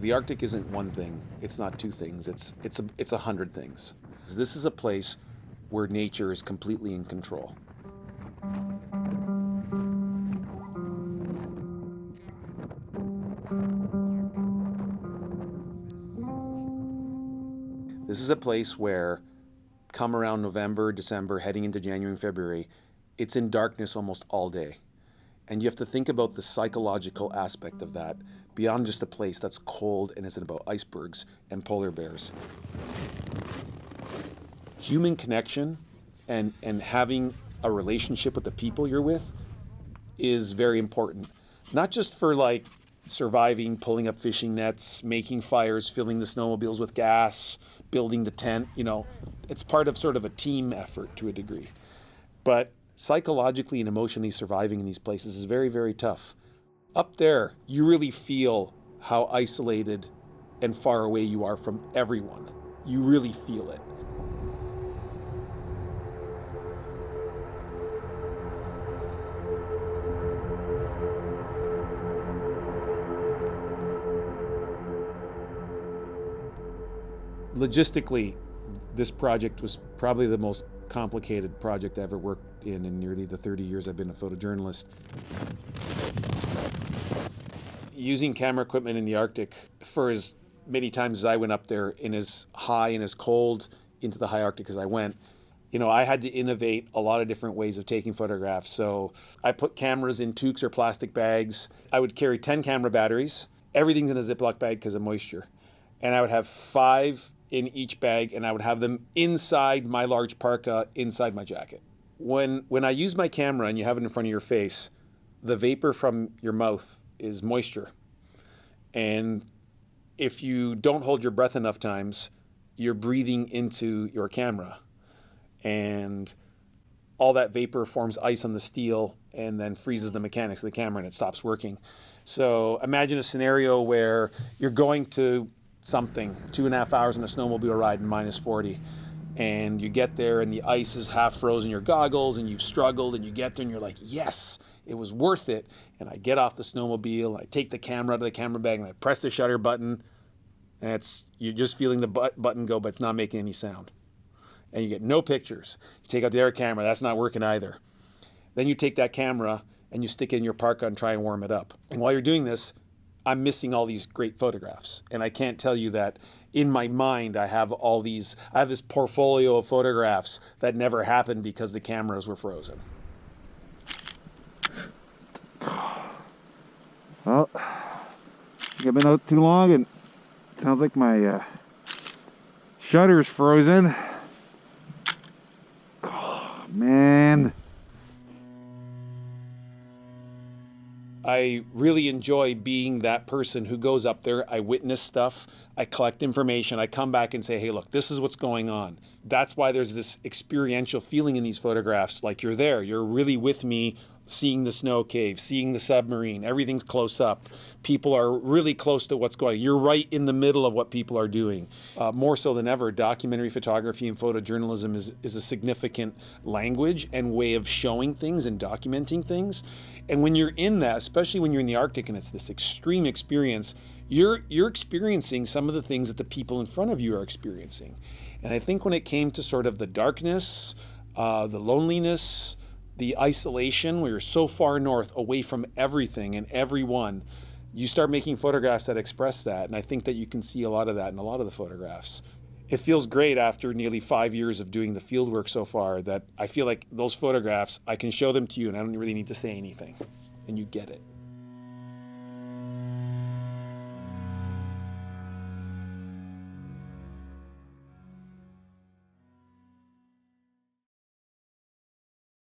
The Arctic isn't one thing. It's not two things. It's 100 things. This is a place where nature is completely in control. This is a place where, come around November, December, heading into January and February, it's in darkness almost all day. And you have to think about the psychological aspect of that beyond just a place that's cold and isn't about icebergs and polar bears. Human connection and having a relationship with the people you're with is very important. Not just for like surviving, pulling up fishing nets, making fires, filling the snowmobiles with gas, building the tent, it's part of sort of a team effort to a degree. But psychologically and emotionally surviving in these places is very, very tough. Up there, you really feel how isolated and far away you are from everyone. You really feel it. Logistically, this project was probably the most complicated project I ever worked in nearly the 30 years I've been a photojournalist. Using camera equipment in the Arctic for as many times as I went up there, in as high and as cold into the high Arctic as I went, I had to innovate a lot of different ways of taking photographs. So I put cameras in toques or plastic bags. I would carry 10 camera batteries. Everything's in a Ziploc bag because of moisture. And I would have 5 in each bag, and I would have them inside my large parka, inside my jacket. When I use my camera and you have it in front of your face, the vapor from your mouth is moisture. And if you don't hold your breath enough times, you're breathing into your camera. And all that vapor forms ice on the steel and then freezes the mechanics of the camera and it stops working. So imagine a scenario where you're going to something, 2.5 hours on a snowmobile ride in -40. And you get there and the ice is half frozen your goggles and you've struggled and you get there and you're like, yes, it was worth it. And I get off the snowmobile, I take the camera out of the camera bag and I press the shutter button and you're just feeling the button go, but it's not making any sound. And you get no pictures. You take out the other camera, that's not working either. Then you take that camera and you stick it in your parka and try and warm it up. And while you're doing this, I'm missing all these great photographs. And I can't tell you that in my mind I have this portfolio of photographs that never happened because the cameras were frozen. Well, I think I've been out too long and it sounds like my shutter's frozen. Oh, man. I really enjoy being that person who goes up there. I witness stuff. I collect information. I come back and say, hey, look, this is what's going on. That's why there's this experiential feeling in these photographs. Like you're there. You're really with me, seeing the snow cave, seeing the submarine. Everything's close up. People are really close to what's going on. You're right in the middle of what people are doing. More so than ever, documentary photography and photojournalism is a significant language and way of showing things and documenting things. And when you're in that, especially when you're in the Arctic and it's this extreme experience, you're experiencing some of the things that the people in front of you are experiencing. And I think when it came to sort of the darkness, the loneliness, the isolation, where you're so far north away from everything and everyone, you start making photographs that express that. And I think that you can see a lot of that in a lot of the photographs. It feels great after nearly 5 years of doing the field work so far that I feel like those photographs, I can show them to you and I don't really need to say anything. And you get it.